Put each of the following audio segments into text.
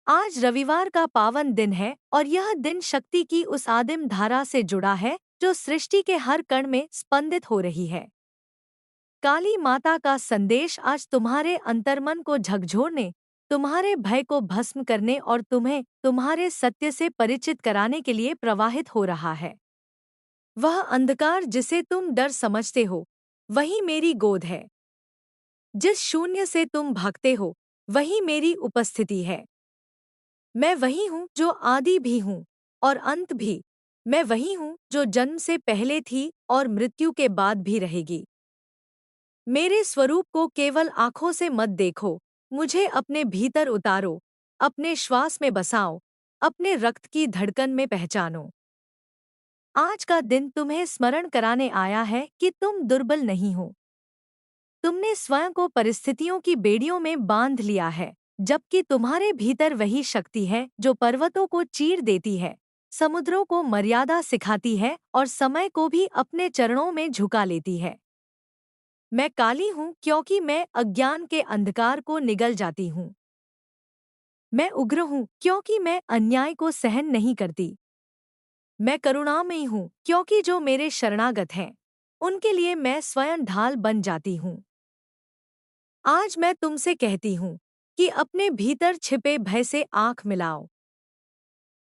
आज रविवार का पावन दिन है और यह दिन शक्ति की उस आदिम धारा से जुड़ा है जो सृष्टि के हर कण में स्पंदित हो रही है। काली माता का संदेश आज तुम्हारे अंतर्मन को झकझोरने, तुम्हारे भय को भस्म करने और तुम्हें तुम्हारे सत्य से परिचित कराने के लिए प्रवाहित हो रहा है। वह अंधकार जिसे तुम डर समझते हो, वही मेरी गोद है। जिस शून्य से तुम भागते हो, वही मेरी उपस्थिति है। मैं वही हूँ जो आदि भी हूँ और अंत भी। मैं वही हूँ जो जन्म से पहले थी और मृत्यु के बाद भी रहेगी। मेरे स्वरूप को केवल आंखों से मत देखो, मुझे अपने भीतर उतारो, अपने श्वास में बसाओ, अपने रक्त की धड़कन में पहचानो। आज का दिन तुम्हें स्मरण कराने आया है कि तुम दुर्बल नहीं हो। तुमने स्वयं को परिस्थितियों की बेड़ियों में बांध लिया है, जबकि तुम्हारे भीतर वही शक्ति है जो पर्वतों को चीर देती है, समुद्रों को मर्यादा सिखाती है और समय को भी अपने चरणों में झुका लेती है। मैं काली हूँ क्योंकि मैं अज्ञान के अंधकार को निगल जाती हूँ। मैं उग्र हूँ क्योंकि मैं अन्याय को सहन नहीं करती। मैं करुणामयी हूँ क्योंकि जो मेरे शरणागत हैं, उनके लिए मैं स्वयं ढाल बन जाती हूँ। आज मैं तुमसे कहती हूँ कि अपने भीतर छिपे भय से आँख मिलाओ।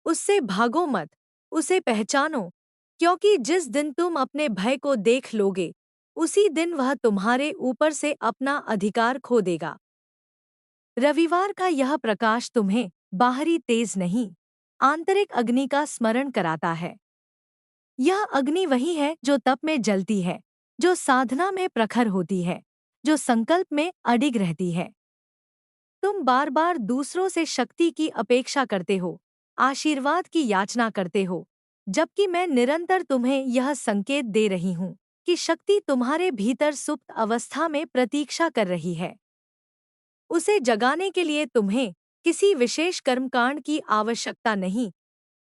उससे भागो मत, उसे पहचानो, क्योंकि जिस दिन तुम अपने भय को देख लोगे, उसी दिन वह तुम्हारे ऊपर से अपना अधिकार खो देगा। रविवार का यह प्रकाश तुम्हें बाहरी तेज नहीं, आंतरिक अग्नि का स्मरण कराता है। यह अग्नि वही है जो तप में जलती है, जो साधना में प्रखर होती है, जो संकल्प में अडिग रहती है। तुम बार बार दूसरों से शक्ति की अपेक्षा करते हो, आशीर्वाद की याचना करते हो, जबकि मैं निरंतर तुम्हें यह संकेत दे रही हूँ कि शक्ति तुम्हारे भीतर सुप्त अवस्था में प्रतीक्षा कर रही है। उसे जगाने के लिए तुम्हें किसी विशेष कर्मकांड की आवश्यकता नहीं,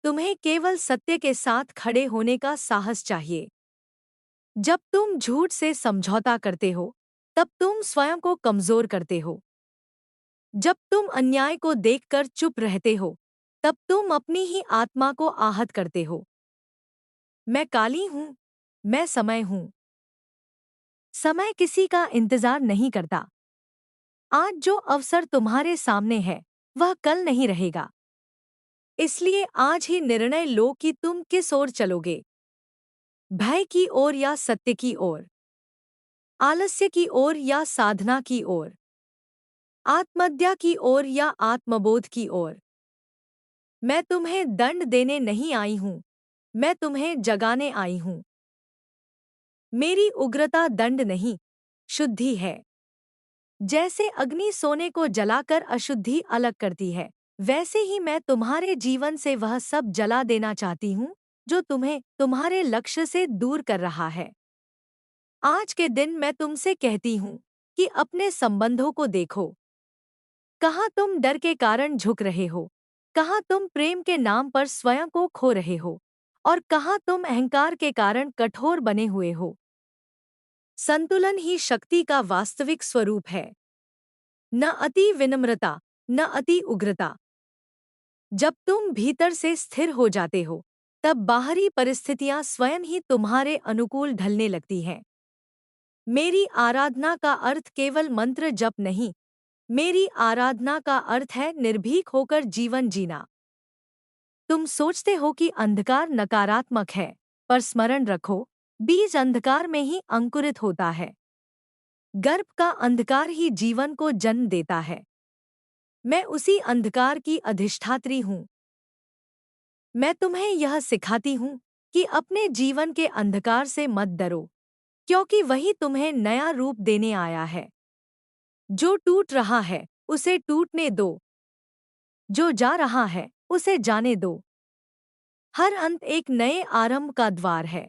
तुम्हें केवल सत्य के साथ खड़े होने का साहस चाहिए। जब तुम झूठ से समझौता करते हो, तब तुम स्वयं को कमजोर करते हो। जब तुम अन्याय को देखकर चुप रहते हो, तब तुम अपनी ही आत्मा को आहत करते हो। मैं काली हूँ, मैं समय हूँ। समय किसी का इंतजार नहीं करता। आज जो अवसर तुम्हारे सामने है, वह कल नहीं रहेगा। इसलिए आज ही निर्णय लो कि तुम किस ओर चलोगे, भय की ओर या सत्य की ओर, आलस्य की ओर या साधना की ओर, आत्महत्या की ओर या आत्मबोध की ओर। मैं तुम्हें दंड देने नहीं आई हूँ, मैं तुम्हें जगाने आई हूँ। मेरी उग्रता दंड नहीं, शुद्धि है। जैसे अग्नि सोने को जलाकर अशुद्धि अलग करती है, वैसे ही मैं तुम्हारे जीवन से वह सब जला देना चाहती हूँ जो तुम्हें तुम्हारे लक्ष्य से दूर कर रहा है। आज के दिन मैं तुमसे कहती हूँ कि अपने संबंधों को देखो। कहाँ तुम डर के कारण झुक रहे हो, कहाँ तुम प्रेम के नाम पर स्वयं को खो रहे हो, और कहाँ तुम अहंकार के कारण कठोर बने हुए हो। संतुलन ही शक्ति का वास्तविक स्वरूप है, न अति विनम्रता, न अति उग्रता। जब तुम भीतर से स्थिर हो जाते हो, तब बाहरी परिस्थितियां स्वयं ही तुम्हारे अनुकूल ढलने लगती हैं। मेरी आराधना का अर्थ केवल मंत्र जप नहीं, मेरी आराधना का अर्थ है निर्भीक होकर जीवन जीना। तुम सोचते हो कि अंधकार नकारात्मक है, पर स्मरण रखो, बीज अंधकार में ही अंकुरित होता है। गर्भ का अंधकार ही जीवन को जन्म देता है। मैं उसी अंधकार की अधिष्ठात्री हूँ। मैं तुम्हें यह सिखाती हूँ कि अपने जीवन के अंधकार से मत डरो, क्योंकि वही तुम्हें नया रूप देने आया है। जो टूट रहा है, उसे टूटने दो। जो जा रहा है, उसे जाने दो। हर अंत एक नए आरंभ का द्वार है।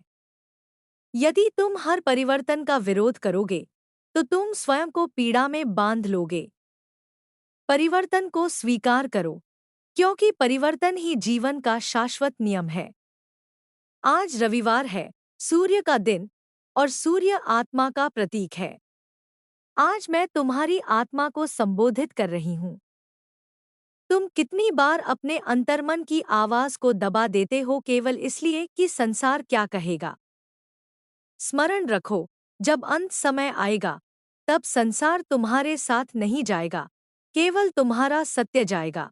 यदि तुम हर परिवर्तन का विरोध करोगे, तो तुम स्वयं को पीड़ा में बांध लोगे। परिवर्तन को स्वीकार करो, क्योंकि परिवर्तन ही जीवन का शाश्वत नियम है। आज रविवार है, सूर्य का दिन, और सूर्य आत्मा का प्रतीक है। आज मैं तुम्हारी आत्मा को संबोधित कर रही हूँ। तुम कितनी बार अपने अंतर्मन की आवाज को दबा देते हो केवल इसलिए कि संसार क्या कहेगा? स्मरण रखो, जब अंत समय आएगा, तब संसार तुम्हारे साथ नहीं जाएगा, केवल तुम्हारा सत्य जाएगा।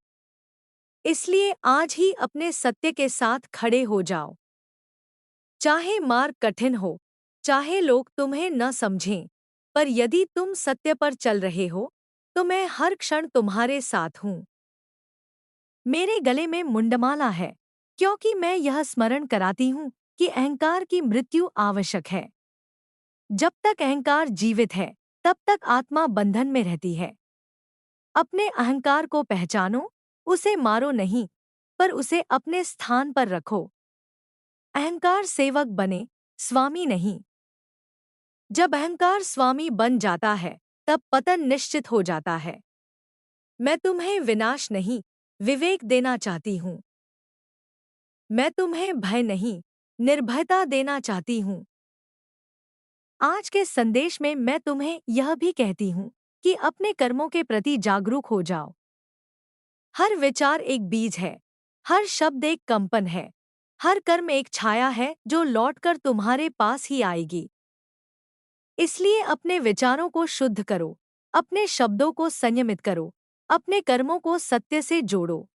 इसलिए आज ही अपने सत्य के साथ खड़े हो जाओ। चाहे मार्ग कठिन हो, चाहे लोग तुम्हें न समझें, पर यदि तुम सत्य पर चल रहे हो, तो मैं हर क्षण तुम्हारे साथ हूँ। मेरे गले में मुंडमाला है, क्योंकि मैं यह स्मरण कराती हूँ कि अहंकार की मृत्यु आवश्यक है। जब तक अहंकार जीवित है, तब तक आत्मा बंधन में रहती है। अपने अहंकार को पहचानो, उसे मारो नहीं, पर उसे अपने स्थान पर रखो। अहंकार सेवक बने, स्वामी नहीं। जब अहंकार स्वामी बन जाता है, तब पतन निश्चित हो जाता है। मैं तुम्हें विनाश नहीं, विवेक देना चाहती हूँ। मैं तुम्हें भय नहीं, निर्भयता देना चाहती हूँ। आज के संदेश में मैं तुम्हें यह भी कहती हूँ कि अपने कर्मों के प्रति जागरूक हो जाओ। हर विचार एक बीज है, हर शब्द एक कंपन है, हर कर्म एक छाया है जो लौटकर तुम्हारे पास ही आएगी। इसलिए अपने विचारों को शुद्ध करो, अपने शब्दों को संयमित करो, अपने कर्मों को सत्य से जोड़ो।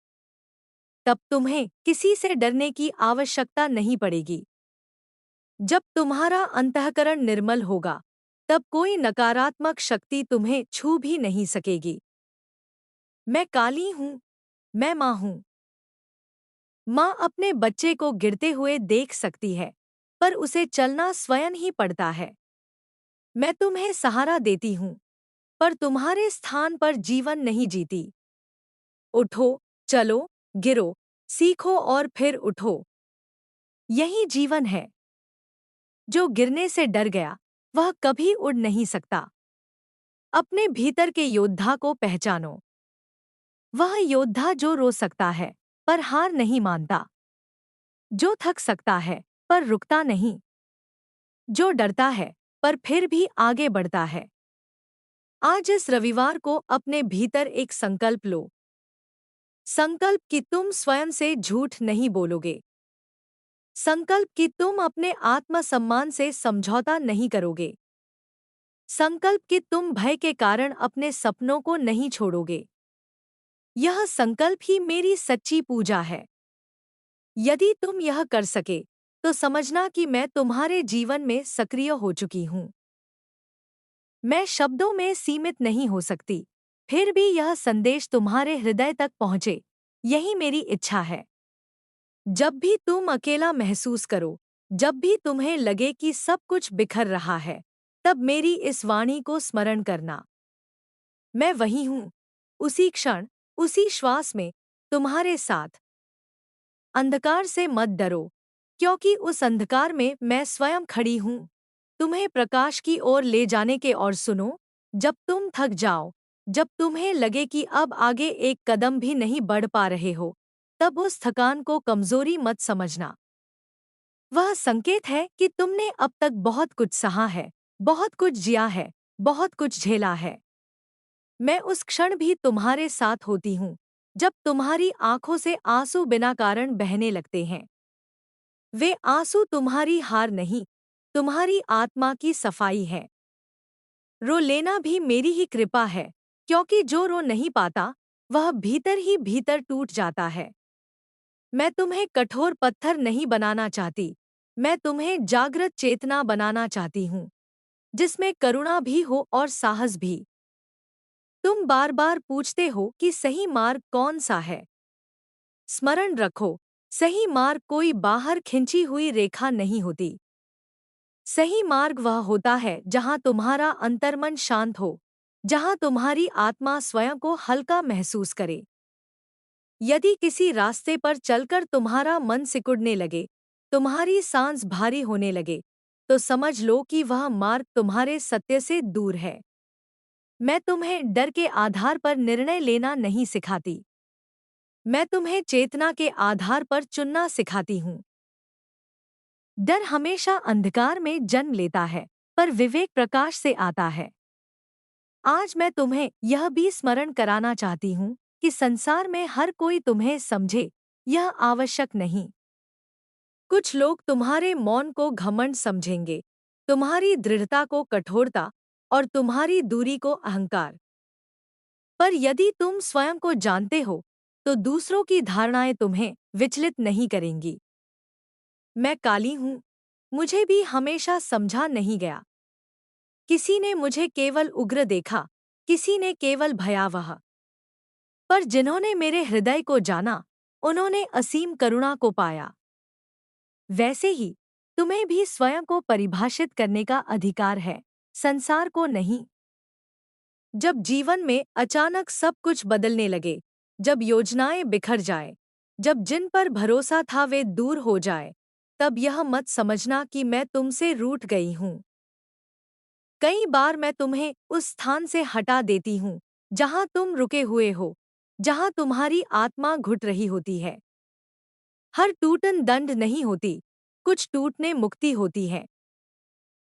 तब तुम्हें किसी से डरने की आवश्यकता नहीं पड़ेगी। जब तुम्हारा अंतःकरण निर्मल होगा, तब कोई नकारात्मक शक्ति तुम्हें छू भी नहीं सकेगी। मैं काली हूँ, मैं माँ हूँ। माँ अपने बच्चे को गिरते हुए देख सकती है, पर उसे चलना स्वयं ही पड़ता है। मैं तुम्हें सहारा देती हूँ, पर तुम्हारे स्थान पर जीवन नहीं जीती। उठो, चलो, गिरो, सीखो और फिर उठो। यही जीवन है। जो गिरने से डर गया, वह कभी उड़ नहीं सकता। अपने भीतर के योद्धा को पहचानो। वह योद्धा जो रो सकता है, पर हार नहीं मानता। जो थक सकता है, पर रुकता नहीं। जो डरता है, पर फिर भी आगे बढ़ता है। आज इस रविवार को अपने भीतर एक संकल्प लो। संकल्प कि तुम स्वयं से झूठ नहीं बोलोगे। संकल्प कि तुम अपने आत्मसम्मान से समझौता नहीं करोगे। संकल्प कि तुम भय के कारण अपने सपनों को नहीं छोड़ोगे। यह संकल्प ही मेरी सच्ची पूजा है। यदि तुम यह कर सके, तो समझना कि मैं तुम्हारे जीवन में सक्रिय हो चुकी हूँ। मैं शब्दों में सीमित नहीं हो सकती, फिर भी यह संदेश तुम्हारे हृदय तक पहुँचे, यही मेरी इच्छा है। जब भी तुम अकेला महसूस करो, जब भी तुम्हें लगे कि सब कुछ बिखर रहा है, तब मेरी इस वाणी को स्मरण करना। मैं वही हूँ, उसी क्षण, उसी श्वास में, तुम्हारे साथ। अंधकार से मत डरो, क्योंकि उस अंधकार में मैं स्वयं खड़ी हूँ। तुम्हें प्रकाश की ओर ले जाने के और सुनो, जब तुम थक जाओ, जब तुम्हें लगे कि अब आगे एक कदम भी नहीं बढ़ पा रहे हो, तब उस थकान को कमजोरी मत समझना। वह संकेत है कि तुमने अब तक बहुत कुछ सहा है, बहुत कुछ जिया है, बहुत कुछ झेला है। मैं उस क्षण भी तुम्हारे साथ होती हूँ, जब तुम्हारी आंखों से आंसू बिना कारण बहने लगते हैं। वे आंसू तुम्हारी हार नहीं, तुम्हारी आत्मा की सफाई है। रो लेना भी मेरी ही कृपा है, क्योंकि जो रो नहीं पाता, वह भीतर ही भीतर टूट जाता है। मैं तुम्हें कठोर पत्थर नहीं बनाना चाहती, मैं तुम्हें जागृत चेतना बनाना चाहती हूँ, जिसमें करुणा भी हो और साहस भी। तुम बार बार पूछते हो कि सही मार्ग कौन सा है। स्मरण रखो, सही मार्ग कोई बाहर खिंची हुई रेखा नहीं होती। सही मार्ग वह होता है जहाँ तुम्हारा अंतर्मन शांत हो, जहाँ तुम्हारी आत्मा स्वयं को हल्का महसूस करे। यदि किसी रास्ते पर चलकर तुम्हारा मन सिकुड़ने लगे, तुम्हारी सांस भारी होने लगे, तो समझ लो कि वह मार्ग तुम्हारे सत्य से दूर है। मैं तुम्हें डर के आधार पर निर्णय लेना नहीं सिखाती। मैं तुम्हें चेतना के आधार पर चुनना सिखाती हूँ। डर हमेशा अंधकार में जन्म लेता है, पर विवेक प्रकाश से आता है। आज मैं तुम्हें यह भी स्मरण कराना चाहती हूँ कि संसार में हर कोई तुम्हें समझे, यह आवश्यक नहीं। कुछ लोग तुम्हारे मौन को घमंड समझेंगे, तुम्हारी दृढ़ता को कठोरता और तुम्हारी दूरी को अहंकार। पर यदि तुम स्वयं को जानते हो, तो दूसरों की धारणाएं तुम्हें विचलित नहीं करेंगी। मैं काली हूं, मुझे भी हमेशा समझा नहीं गया। किसी ने मुझे केवल उग्र देखा, किसी ने केवल भयावह। पर जिन्होंने मेरे हृदय को जाना, उन्होंने असीम करुणा को पाया। वैसे ही तुम्हें भी स्वयं को परिभाषित करने का अधिकार है, संसार को नहीं। जब जीवन में अचानक सब कुछ बदलने लगे, जब योजनाएं बिखर जाए, जब जिन पर भरोसा था वे दूर हो जाए, तब यह मत समझना कि मैं तुमसे रूठ गई हूं। कई बार मैं तुम्हें उस स्थान से हटा देती हूं जहां तुम रुके हुए हो, जहां तुम्हारी आत्मा घुट रही होती है। हर टूटन दंड नहीं होती, कुछ टूटने मुक्ति होती है।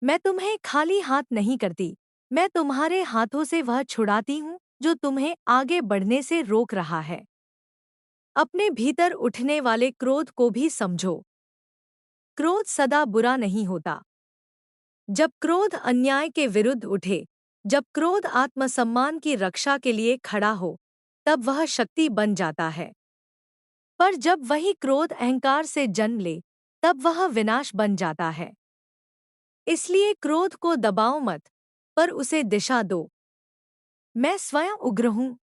मैं तुम्हें खाली हाथ नहीं करती, मैं तुम्हारे हाथों से वह छुड़ाती हूँ जो तुम्हें आगे बढ़ने से रोक रहा है। अपने भीतर उठने वाले क्रोध को भी समझो। क्रोध सदा बुरा नहीं होता। जब क्रोध अन्याय के विरुद्ध उठे, जब क्रोध आत्मसम्मान की रक्षा के लिए खड़ा हो, तब वह शक्ति बन जाता है। पर जब वही क्रोध अहंकार से जन्म ले, तब वह विनाश बन जाता है। इसलिए क्रोध को दबाओ मत, पर उसे दिशा दो। मैं स्वयं उग्र हूं,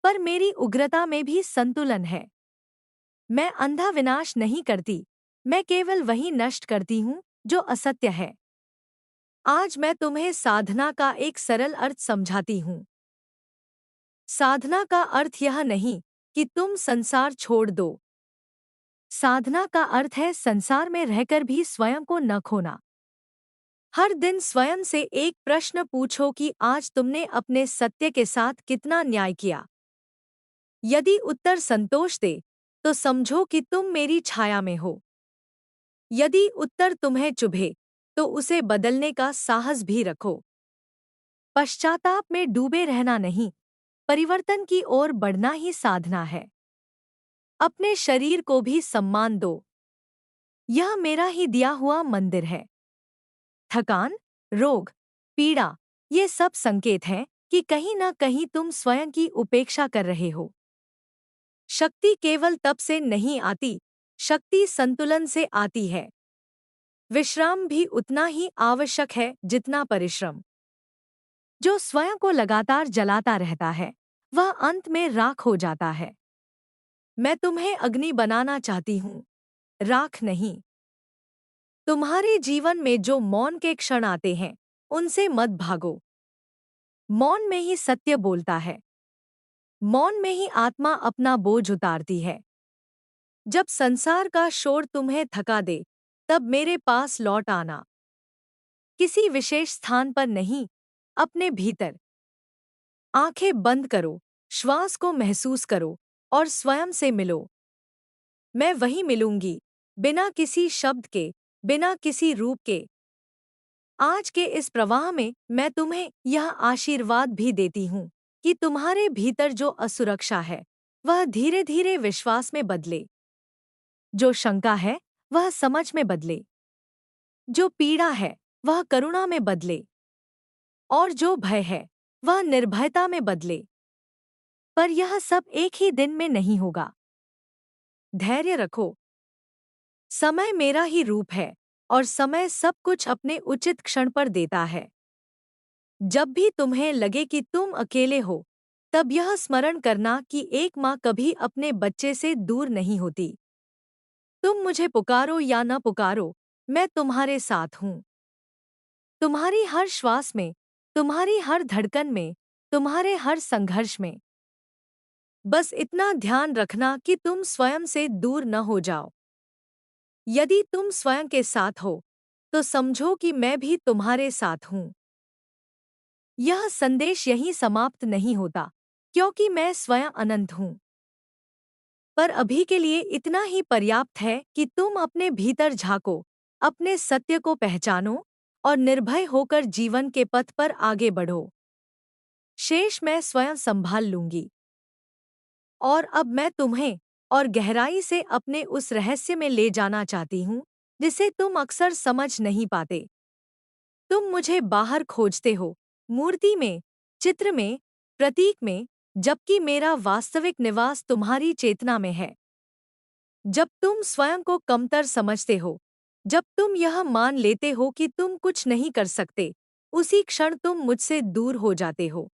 पर मेरी उग्रता में भी संतुलन है। मैं अंधा विनाश नहीं करती, मैं केवल वही नष्ट करती हूं जो असत्य है। आज मैं तुम्हें साधना का एक सरल अर्थ समझाती हूं। साधना का अर्थ यह नहीं कि तुम संसार छोड़ दो। साधना का अर्थ है संसार में रहकर भी स्वयं को न खोना। हर दिन स्वयं से एक प्रश्न पूछो कि आज तुमने अपने सत्य के साथ कितना न्याय किया। यदि उत्तर संतोष दे, तो समझो कि तुम मेरी छाया में हो। यदि उत्तर तुम्हें चुभे, तो उसे बदलने का साहस भी रखो। पश्चाताप में डूबे रहना नहीं, परिवर्तन की ओर बढ़ना ही साधना है। अपने शरीर को भी सम्मान दो। यह मेरा ही दिया हुआ मंदिर है। थकान, रोग, पीड़ा, ये सब संकेत हैं कि कहीं न कहीं तुम स्वयं की उपेक्षा कर रहे हो। शक्ति केवल तप से नहीं आती, शक्ति संतुलन से आती है। विश्राम भी उतना ही आवश्यक है जितना परिश्रम। जो स्वयं को लगातार जलाता रहता है, वह अंत में राख हो जाता है। मैं तुम्हें अग्नि बनाना चाहती हूँ, राख नहीं। तुम्हारे जीवन में जो मौन के क्षण आते हैं, उनसे मत भागो। मौन में ही सत्य बोलता है। मौन में ही आत्मा अपना बोझ उतारती है। जब संसार का शोर तुम्हें थका दे, तब मेरे पास लौट आना। किसी विशेष स्थान पर नहीं, अपने भीतर। आंखें बंद करो, श्वास को महसूस करो और स्वयं से मिलो। मैं वही मिलूंगी, बिना किसी शब्द के, बिना किसी रूप के। आज के इस प्रवाह में मैं तुम्हें यह आशीर्वाद भी देती हूँ कि तुम्हारे भीतर जो असुरक्षा है, वह धीरे धीरे विश्वास में बदले। जो शंका है, वह समझ में बदले। जो पीड़ा है, वह करुणा में बदले। और जो भय है, वह निर्भयता में बदले। पर यह सब एक ही दिन में नहीं होगा। धैर्य रखो। समय मेरा ही रूप है और समय सब कुछ अपने उचित क्षण पर देता है। जब भी तुम्हें लगे कि तुम अकेले हो, तब यह स्मरण करना कि एक माँ कभी अपने बच्चे से दूर नहीं होती। तुम मुझे पुकारो या न पुकारो, मैं तुम्हारे साथ हूँ। तुम्हारी हर श्वास में, तुम्हारी हर धड़कन में, तुम्हारे हर संघर्ष में। बस इतना ध्यान रखना कि तुम स्वयं से दूर न हो जाओ। यदि तुम स्वयं के साथ हो, तो समझो कि मैं भी तुम्हारे साथ हूँ। यह संदेश यहीं समाप्त नहीं होता, क्योंकि मैं स्वयं अनंत हूँ। पर अभी के लिए इतना ही पर्याप्त है कि तुम अपने भीतर झांको, अपने सत्य को पहचानो और निर्भय होकर जीवन के पथ पर आगे बढ़ो। शेष मैं स्वयं संभाल लूंगी। और अब मैं तुम्हें और गहराई से अपने उस रहस्य में ले जाना चाहती हूँ जिसे तुम अक्सर समझ नहीं पाते। तुम मुझे बाहर खोजते हो, मूर्ति में, चित्र में, प्रतीक में, जबकि मेरा वास्तविक निवास तुम्हारी चेतना में है। जब तुम स्वयं को कमतर समझते हो, जब तुम यह मान लेते हो कि तुम कुछ नहीं कर सकते, उसी क्षण तुम मुझसे दूर हो जाते हो।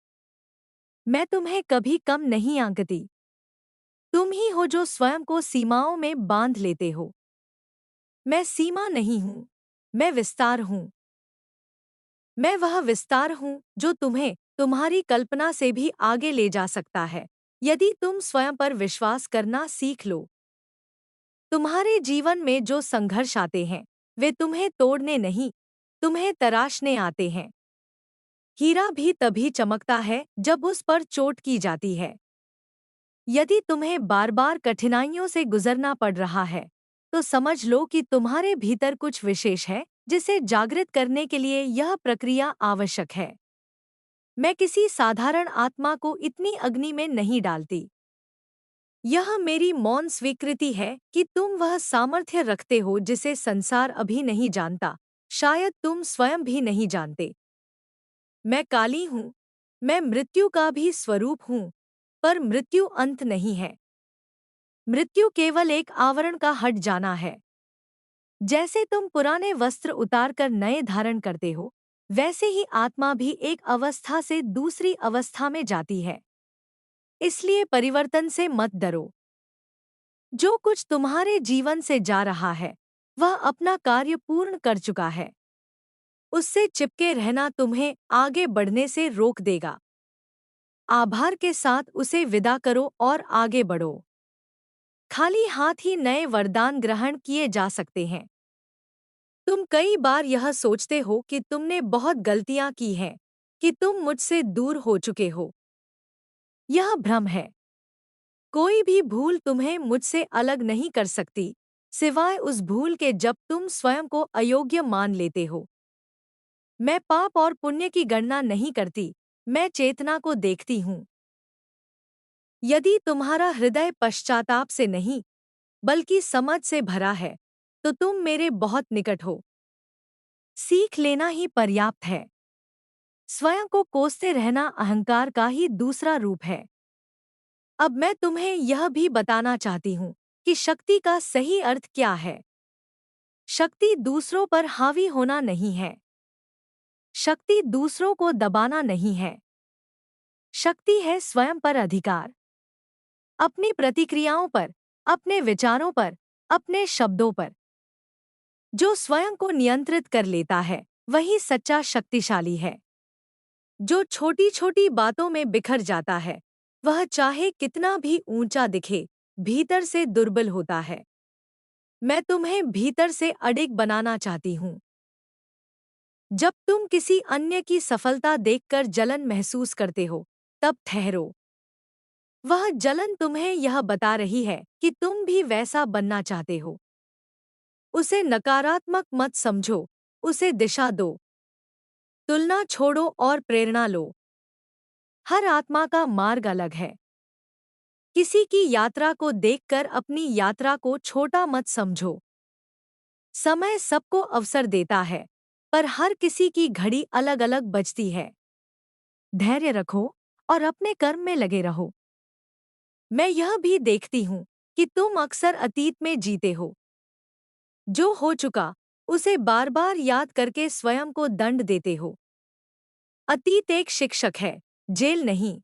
मैं तुम्हें कभी कम नहीं आंकती। तुम ही हो जो स्वयं को सीमाओं में बांध लेते हो। मैं सीमा नहीं हूँ, मैं विस्तार हूँ। मैं वह विस्तार हूँ जो तुम्हें तुम्हारी कल्पना से भी आगे ले जा सकता है, यदि तुम स्वयं पर विश्वास करना सीख लो। तुम्हारे जीवन में जो संघर्ष आते हैं, वे तुम्हें तोड़ने नहीं, तुम्हें तराशने आते हैं। हीरा भी तभी चमकता है जब उस पर चोट की जाती है। यदि तुम्हें बार बार कठिनाइयों से गुजरना पड़ रहा है, तो समझ लो कि तुम्हारे भीतर कुछ विशेष है जिसे जागृत करने के लिए यह प्रक्रिया आवश्यक है। मैं किसी साधारण आत्मा को इतनी अग्नि में नहीं डालती। यह मेरी मौन स्वीकृति है कि तुम वह सामर्थ्य रखते हो जिसे संसार अभी नहीं जानता, शायद तुम स्वयं भी नहीं जानते। मैं काली हूँ, मैं मृत्यु का भी स्वरूप हूँ, पर मृत्यु अंत नहीं है। मृत्यु केवल एक आवरण का हट जाना है। जैसे तुम पुराने वस्त्र उतारकर नए धारण करते हो, वैसे ही आत्मा भी एक अवस्था से दूसरी अवस्था में जाती है। इसलिए परिवर्तन से मत डरो। जो कुछ तुम्हारे जीवन से जा रहा है, वह अपना कार्य पूर्ण कर चुका है। उससे चिपके रहना तुम्हें आगे बढ़ने से रोक देगा। आभार के साथ उसे विदा करो और आगे बढ़ो। खाली हाथ ही नए वरदान ग्रहण किए जा सकते हैं। तुम कई बार यह सोचते हो कि तुमने बहुत गलतियां की हैं, कि तुम मुझसे दूर हो चुके हो। यह भ्रम है। कोई भी भूल तुम्हें मुझसे अलग नहीं कर सकती, सिवाय उस भूल के जब तुम स्वयं को अयोग्य मान लेते हो। मैं पाप और पुण्य की गणना नहीं करती, मैं चेतना को देखती हूँ। यदि तुम्हारा हृदय पश्चाताप से नहीं, बल्कि समझ से भरा है, तो तुम मेरे बहुत निकट हो। सीख लेना ही पर्याप्त है। स्वयं को कोसते रहना अहंकार का ही दूसरा रूप है। अब मैं तुम्हें यह भी बताना चाहती हूँ कि शक्ति का सही अर्थ क्या है। शक्ति दूसरों पर हावी होना नहीं है। शक्ति दूसरों को दबाना नहीं है। शक्ति है स्वयं पर अधिकार। अपनी प्रतिक्रियाओं पर, अपने विचारों पर, अपने शब्दों पर। जो स्वयं को नियंत्रित कर लेता है, वही सच्चा शक्तिशाली है। जो छोटी छोटी बातों में बिखर जाता है, वह चाहे कितना भी ऊंचा दिखे, भीतर से दुर्बल होता है। मैं तुम्हें भीतर से अडिग बनाना चाहती हूँ। जब तुम किसी अन्य की सफलता देखकर जलन महसूस करते हो, तब ठहरो। वह जलन तुम्हें यह बता रही है कि तुम भी वैसा बनना चाहते हो। उसे नकारात्मक मत समझो, उसे दिशा दो। तुलना छोड़ो और प्रेरणा लो। हर आत्मा का मार्ग अलग है। किसी की यात्रा को देखकर अपनी यात्रा को छोटा मत समझो। समय सबको अवसर देता है, पर हर किसी की घड़ी अलग अलग बजती है। धैर्य रखो और अपने कर्म में लगे रहो। मैं यह भी देखती हूँ कि तुम अक्सर अतीत में जीते हो। जो हो चुका, उसे बार बार याद करके स्वयं को दंड देते हो। अतीत एक शिक्षक है, जेल नहीं।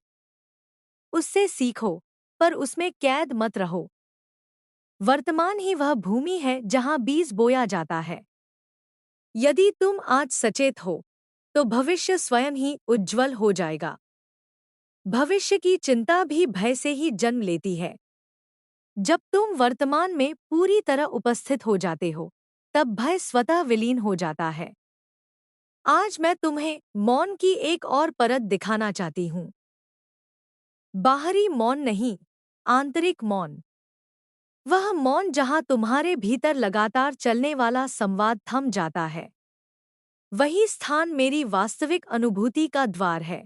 उससे सीखो, पर उसमें कैद मत रहो। वर्तमान ही वह भूमि है जहां बीज बोया जाता है। यदि तुम आज सचेत हो, तो भविष्य स्वयं ही उज्ज्वल हो जाएगा। भविष्य की चिंता भी भय से ही जन्म लेती है। जब तुम वर्तमान में पूरी तरह उपस्थित हो जाते हो, तब भय स्वतः विलीन हो जाता है। आज मैं तुम्हें मौन की एक और परत दिखाना चाहती हूँ। बाहरी मौन नहीं, आंतरिक मौन। वह मौन जहां तुम्हारे भीतर लगातार चलने वाला संवाद थम जाता है। वही स्थान मेरी वास्तविक अनुभूति का द्वार है।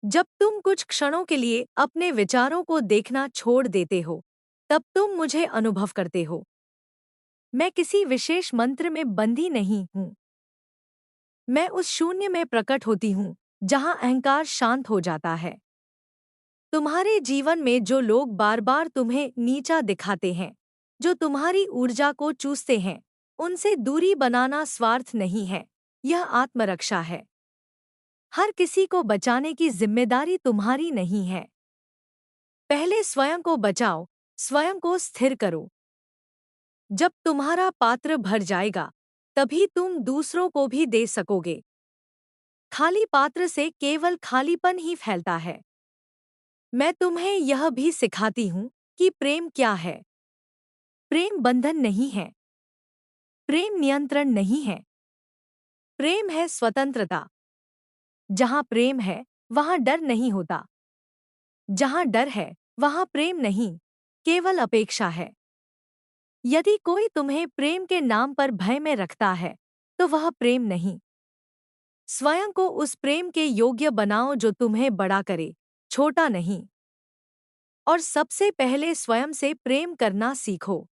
जब तुम कुछ क्षणों के लिए अपने विचारों को देखना छोड़ देते हो, तब तुम मुझे अनुभव करते हो। मैं किसी विशेष मंत्र में बंधी नहीं हूँ। मैं उस शून्य में प्रकट होती हूँ, जहाँ अहंकार शांत हो जाता है। तुम्हारे जीवन में जो लोग बार बार तुम्हें नीचा दिखाते हैं, जो तुम्हारी ऊर्जा को चूसते हैं, उनसे दूरी बनाना स्वार्थ नहीं है, यह आत्मरक्षा है। हर किसी को बचाने की जिम्मेदारी तुम्हारी नहीं है। पहले स्वयं को बचाओ, स्वयं को स्थिर करो। जब तुम्हारा पात्र भर जाएगा, तभी तुम दूसरों को भी दे सकोगे। खाली पात्र से केवल खालीपन ही फैलता है। मैं तुम्हें यह भी सिखाती हूँ कि प्रेम क्या है। प्रेम बंधन नहीं है। प्रेम नियंत्रण नहीं है। प्रेम है स्वतंत्रता। जहाँ प्रेम है, वहाँ डर नहीं होता। जहाँ डर है, वहाँ प्रेम नहीं, केवल अपेक्षा है। यदि कोई तुम्हें प्रेम के नाम पर भय में रखता है, तो वह प्रेम नहीं। स्वयं को उस प्रेम के योग्य बनाओ जो तुम्हें बड़ा करे, छोटा नहीं। और सबसे पहले स्वयं से प्रेम करना सीखो।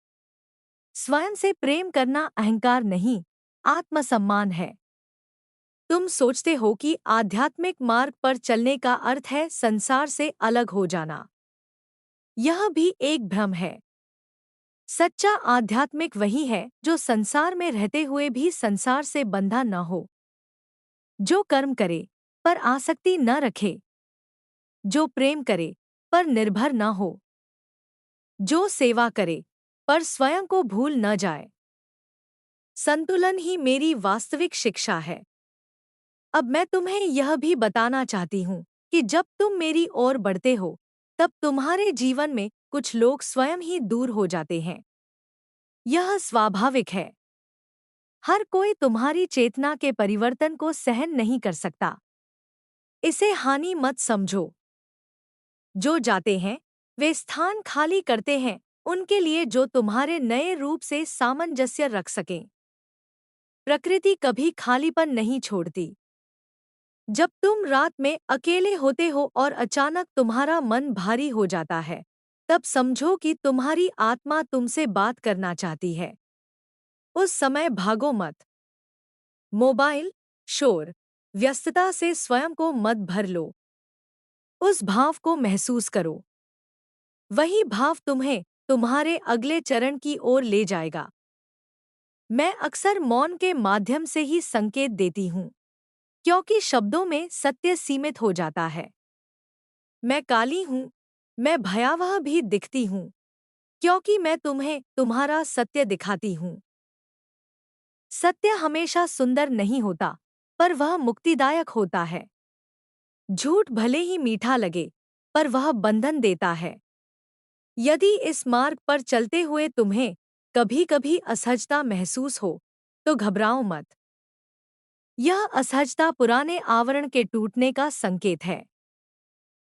स्वयं से प्रेम करना अहंकार नहीं, आत्मसम्मान है। तुम सोचते हो कि आध्यात्मिक मार्ग पर चलने का अर्थ है संसार से अलग हो जाना। यह भी एक भ्रम है। सच्चा आध्यात्मिक वही है जो संसार में रहते हुए भी संसार से बंधा न हो, जो कर्म करे पर आसक्ति न रखे, जो प्रेम करे पर निर्भर न हो, जो सेवा करे पर स्वयं को भूल न जाए। संतुलन ही मेरी वास्तविक शिक्षा है। अब मैं तुम्हें यह भी बताना चाहती हूँ कि जब तुम मेरी ओर बढ़ते हो, तब तुम्हारे जीवन में कुछ लोग स्वयं ही दूर हो जाते हैं। यह स्वाभाविक है। हर कोई तुम्हारी चेतना के परिवर्तन को सहन नहीं कर सकता। इसे हानि मत समझो। जो जाते हैं, वे स्थान खाली करते हैं उनके लिए जो तुम्हारे नए रूप से सामंजस्य रख सकें। प्रकृति कभी खालीपन नहीं छोड़ती। जब तुम रात में अकेले होते हो और अचानक तुम्हारा मन भारी हो जाता है, तब समझो कि तुम्हारी आत्मा तुमसे बात करना चाहती है। उस समय भागो मत। मोबाइल, शोर, व्यस्तता से स्वयं को मत भर लो। उस भाव को महसूस करो। वही भाव तुम्हें तुम्हारे अगले चरण की ओर ले जाएगा। मैं अक्सर मौन के माध्यम से ही संकेत देती हूँ, क्योंकि शब्दों में सत्य सीमित हो जाता है। मैं काली हूँ, मैं भयावह भी दिखती हूँ, क्योंकि मैं तुम्हें तुम्हारा सत्य दिखाती हूँ। सत्य हमेशा सुंदर नहीं होता, पर वह मुक्तिदायक होता है। झूठ भले ही मीठा लगे, पर वह बंधन देता है। यदि इस मार्ग पर चलते हुए तुम्हें कभी-कभी असहजता महसूस हो, तो घबराओ मत। यह असहजता पुराने आवरण के टूटने का संकेत है।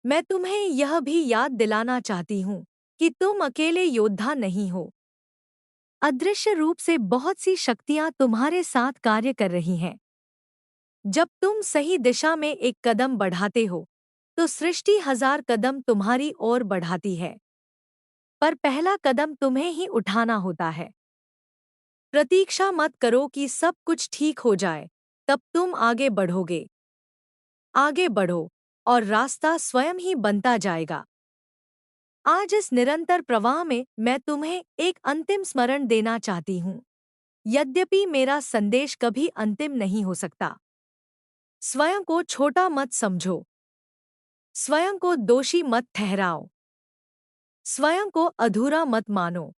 मैं तुम्हें यह भी याद दिलाना चाहती हूँ कि तुम अकेले योद्धा नहीं हो। अदृश्य रूप से बहुत सी शक्तियाँ तुम्हारे साथ कार्य कर रही हैं। जब तुम सही दिशा में एक कदम बढ़ाते हो, तो सृष्टि 1000 कदम तुम्हारी ओर बढ़ाती है। पर पहला कदम तुम्हें ही उठाना होता है। प्रतीक्षा मत करो कि सब कुछ ठीक हो जाए, तब तुम आगे बढ़ोगे। आगे बढ़ो और रास्ता स्वयं ही बनता जाएगा। आज इस निरंतर प्रवाह में मैं तुम्हें एक अंतिम स्मरण देना चाहती हूँ। यद्यपि मेरा संदेश कभी अंतिम नहीं हो सकता। स्वयं को छोटा मत समझो। स्वयं को दोषी मत ठहराओ। स्वयं को अधूरा मत मानो।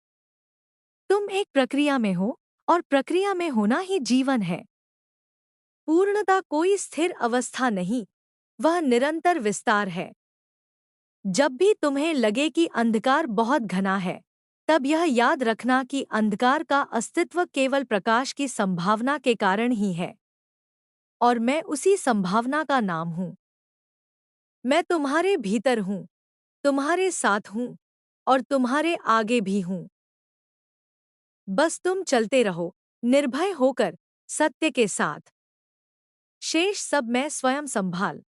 तुम एक प्रक्रिया में हो और प्रक्रिया में होना ही जीवन है। पूर्णता कोई स्थिर अवस्था नहीं, वह निरंतर विस्तार है। जब भी तुम्हें लगे कि अंधकार बहुत घना है, तब यह याद रखना कि अंधकार का अस्तित्व केवल प्रकाश की संभावना के कारण ही है। और मैं उसी संभावना का नाम हूँ। मैं तुम्हारे भीतर हूँ, तुम्हारे साथ हूँ और तुम्हारे आगे भी हूँ। बस तुम चलते रहो, निर्भय होकर, सत्य के साथ। शेष सब मैं स्वयं संभाल